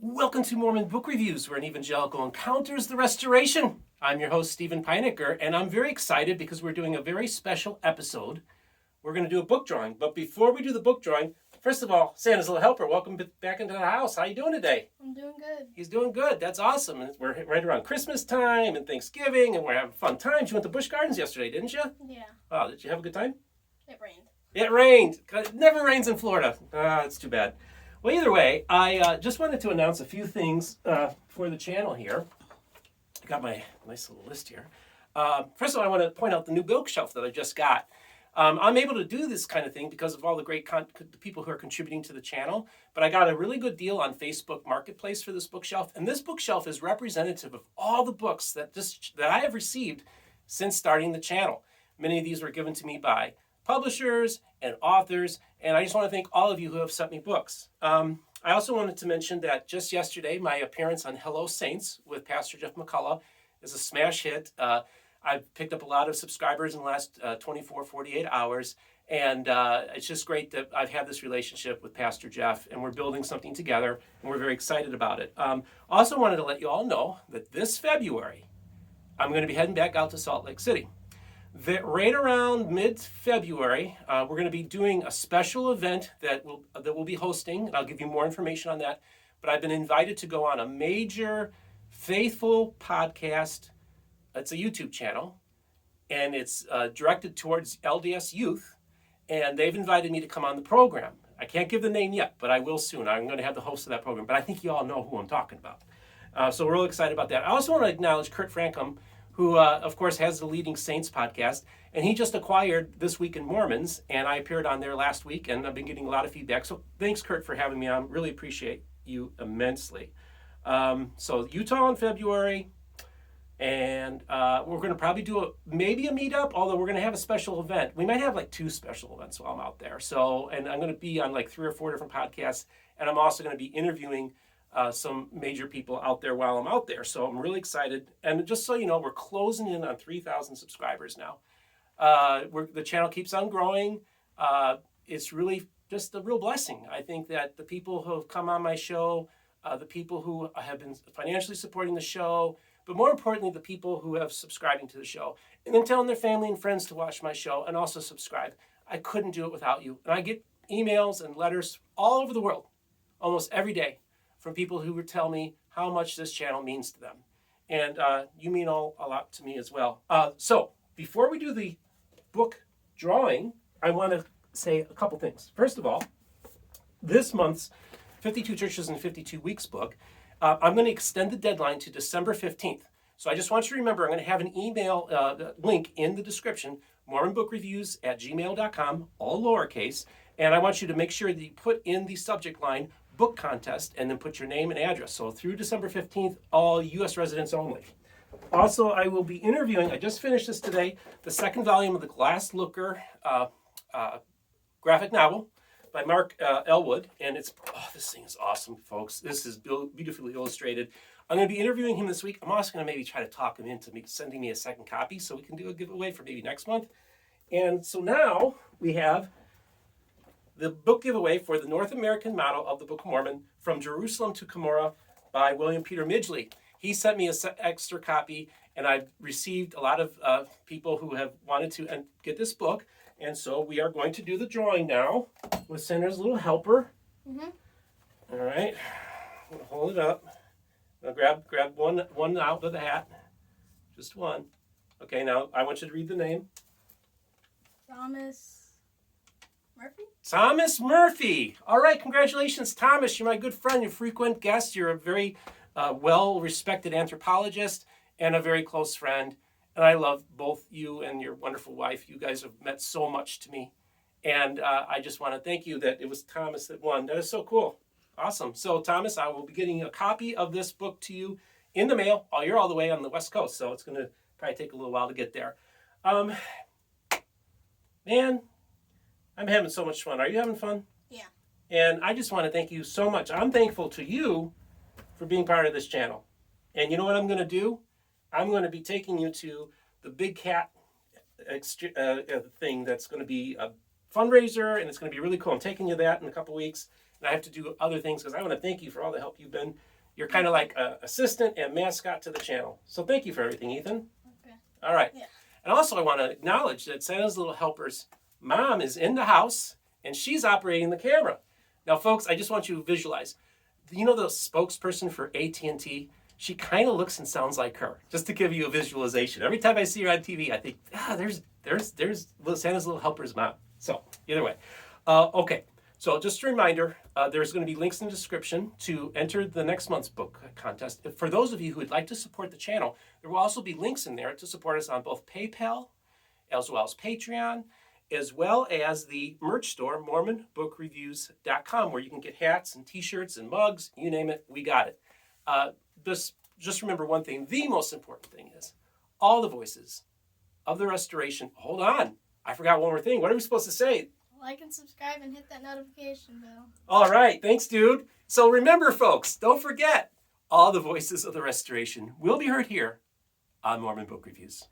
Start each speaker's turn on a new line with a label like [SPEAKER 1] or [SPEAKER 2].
[SPEAKER 1] Welcome to Mormon Book Reviews, where an evangelical encounters the restoration. I'm your host, Stephen Pynakker, and I'm very excited because we're doing a very special episode. We're going to do a book drawing, but before we do the book drawing, first of all, Santa's little helper, welcome back into the house. How you doing today?
[SPEAKER 2] I'm doing good.
[SPEAKER 1] He's doing good. That's awesome. And we're right around Christmas time and Thanksgiving, and we're having fun times. You went to Busch Gardens yesterday, didn't you?
[SPEAKER 2] Yeah.
[SPEAKER 1] Oh, did you have a good time?
[SPEAKER 2] It rained.
[SPEAKER 1] It rained. It never rains in Florida. It's too bad. Well, either way, I just wanted to announce a few things for the channel here. I got my nice little list here. First of all, I want to point out the new bookshelf that I just got. I'm able to do this kind of thing because of all the great the people who are contributing to the channel. But I got a really good deal on Facebook Marketplace for this bookshelf. And this bookshelf is representative of all the books that I have received since starting the channel. Many of these were given to me by publishers and authors, and I just want to thank all of you who have sent me books. I also wanted to mention that just yesterday, my appearance on Hello Saints with Pastor Jeff McCollough is a smash hit. I've picked up a lot of subscribers in the last 24, 48 hours, and it's just great that I've had this relationship with Pastor Jeff, and we're building something together, and we're very excited about it. Also wanted to let you all know that this February, I'm going to be heading back out to Salt Lake City. Right around mid-February, we're going to be doing a special event that we'll be hosting, and I'll give you more information on that. But I've been invited to go on a major faithful podcast. It's a YouTube channel, and it's directed towards LDS youth, and they've invited me to come on the program. I can't give the name yet, but I will soon. I'm going to have the host of that program, but I think you all know who I'm talking about. So we're really excited about that. I also want to acknowledge Kurt Francom, who, of course, has the Leading Saints podcast. And he just acquired This Week in Mormons, and I appeared on there last week, and I've been getting a lot of feedback. So thanks, Kurt, for having me on. Really appreciate you immensely. So Utah in February, and we're going to probably do maybe a meetup, although we're going to have a special event. We might have like 2 special events while I'm out there. So, and I'm going to be on like 3 or 4 different podcasts, and I'm also going to be interviewing some major people out there while I'm out there. So I'm really excited. And just so you know, we're closing in on 3,000 subscribers now. The channel keeps on growing. It's really just a real blessing. I think that the people who have come on my show, the people who have been financially supporting the show, but more importantly, the people who have subscribing to the show and then telling their family and friends to watch my show and also subscribe. I couldn't do it without you. And I get emails and letters all over the world, almost every day, from people who would tell me how much this channel means to them. And you mean a lot to me as well. So before we do the book drawing, I want to say a couple things. First of all, this month's 52 Churches in 52 Weeks book, I'm going to extend the deadline to December 15th. So I just want you to remember, I'm going to have an email link in the description, mormonbookreviews@gmail.com, all lowercase. And I want you to make sure that you put in the subject line book contest and then put your name and address. So through December 15th, all U.S. residents only. Also, I will be interviewing, I just finished this today, the 2nd volume of the Glass Looker graphic novel by Mark Elwood. And this thing is awesome, folks. This is beautifully illustrated. I'm going to be interviewing him this week. I'm also going to maybe try to talk him into sending me a second copy so we can do a giveaway for maybe next month. And so now we have the book giveaway for the North American model of the Book of Mormon, From Jerusalem to Cumorah by William Peter Midgley. He sent me an extra copy, and I've received a lot of people who have wanted to get this book. And so we are going to do the drawing now with Santa's little helper. Mm-hmm. All right. I'm going to hold it up. I'll grab one out of the hat. Just one. Okay, now I want you to read the name. Thomas Murphy. All right, congratulations, Thomas. You're my good friend, you're a frequent guest. You're a very well-respected anthropologist and a very close friend. And I love both you and your wonderful wife. You guys have meant so much to me. And I just want to thank you that it was Thomas that won. That is so cool. Awesome. So, Thomas, I will be getting a copy of this book to you in the mail. Oh, you're all the way on the West Coast, so it's going to probably take a little while to get there. Man, I'm having so much fun. Are you having fun?
[SPEAKER 2] Yeah.
[SPEAKER 1] And I just want to thank you so much. I'm thankful to you for being part of this channel. And you know what I'm going to do? I'm going to be taking you to the Big Cat thing that's going to be a fundraiser, and it's going to be really cool. I'm taking you to that in a couple weeks. and I have to do other things because I want to thank you for all the help you've been. You're kind of like an assistant and mascot to the channel. So thank you for everything, Ethan.
[SPEAKER 2] Okay.
[SPEAKER 1] All right.
[SPEAKER 2] Yeah.
[SPEAKER 1] And also I want to acknowledge that Santa's Little Helper's mom is in the house and she's operating the camera. Now, folks, I just want you to visualize. You know the spokesperson for AT&T? She kind of looks and sounds like her, just to give you a visualization. Every time I see her on TV, I think, there's Santa's Little Helper's mom. So, either way. Okay, so just a reminder, there's going to be links in the description to enter the next month's book contest. For those of you who would like to support the channel, there will also be links in there to support us on both PayPal, as well as Patreon, as well as the merch store, MormonBookReviews.com, where you can get hats and t-shirts and mugs, you name it, we got it. Just remember one thing, the most important thing is all the voices of the restoration. Hold on, I forgot one more thing. What are we supposed to say?
[SPEAKER 2] Like and subscribe and hit that notification bell.
[SPEAKER 1] All right, thanks, dude. So remember, folks, don't forget, all the voices of the restoration will be heard here on Mormon Book Reviews.